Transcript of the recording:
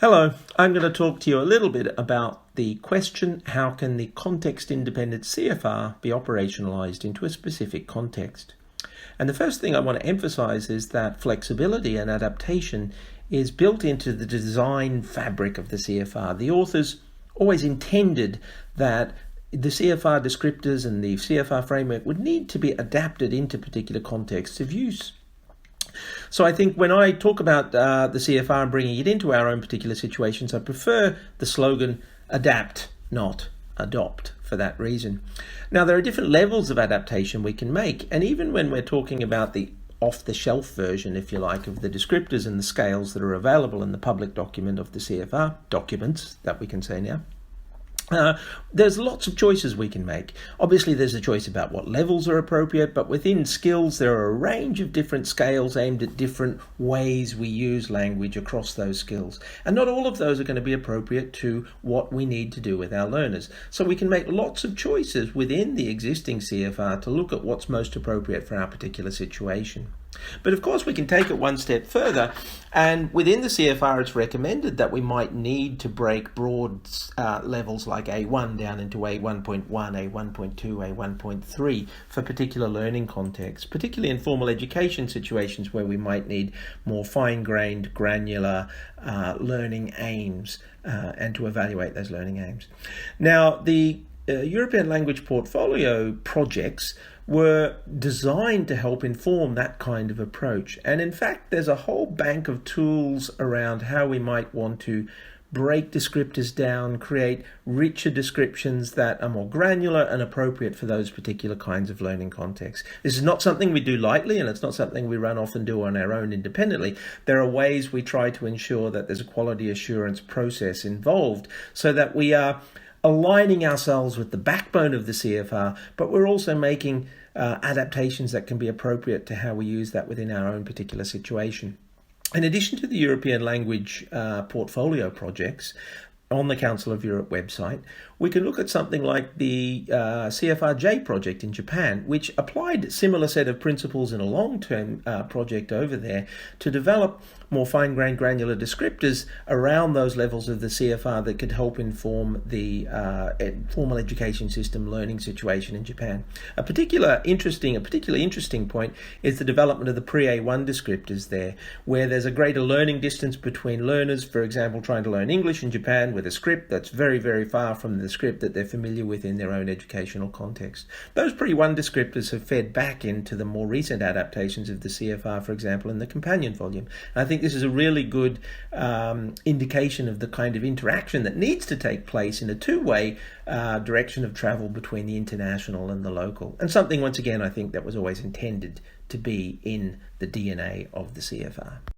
Hello, I'm going to talk to you a little bit about the question, how can the context-independent CFR be operationalized into a specific context? And the first thing I want to emphasize is that flexibility and adaptation is built into the design fabric of the CFR. The authors always intended that the CFR descriptors and the CFR framework would need to be adapted into particular contexts of use. So I think when I talk about the CFR and bringing it into our own particular situations, I prefer the slogan adapt, not adopt, for that reason. Now, there are different levels of adaptation we can make, and even when we're talking about the off-the-shelf version, if you like, of the descriptors and the scales that are available in the public document of the CFR, documents that we can say now, there's lots of choices we can make. Obviously, there's a choice about what levels are appropriate, but within skills, there are a range of different scales aimed at different ways we use language across those skills. And not all of those are going to be appropriate to what we need to do with our learners. So we can make lots of choices within the existing CFR to look at what's most appropriate for our particular situation. But of course, we can take it one step further, and within the CFR, it's recommended that we might need to break broad levels like A1 down into A1.1, A1.2, A1.3 for particular learning contexts, particularly in formal education situations where we might need more fine-grained, granular learning aims and to evaluate those learning aims. Now, the European language portfolio projects were designed to help inform that kind of approach. And in fact, there's a whole bank of tools around how we might want to break descriptors down, create richer descriptions that are more granular and appropriate for those particular kinds of learning contexts. This is not something we do lightly, and it's not something we run off and do on our own independently. There are ways we try to ensure that there's a quality assurance process involved so that we are aligning ourselves with the backbone of the CFR, but we're also making adaptations that can be appropriate to how we use that within our own particular situation. In addition to the European language portfolio projects on the Council of Europe website, we can look at something like the CFRJ project in Japan, which applied a similar set of principles in a long-term project over there to develop more fine-grained granular descriptors around those levels of the CFR that could help inform the formal education system learning situation in Japan. A particularly interesting point is the development of the pre-A1 descriptors there, where there's a greater learning distance between learners, for example, trying to learn English in Japan with a script that's very, very far from the script that they're familiar with in their own educational context. Those pre-1 descriptors have fed back into the more recent adaptations of the CFR, for example, in the companion volume. And I think this is a really good indication of the kind of interaction that needs to take place in a two-way direction of travel between the international and the local. And something, once again, I think that was always intended to be in the DNA of the CFR.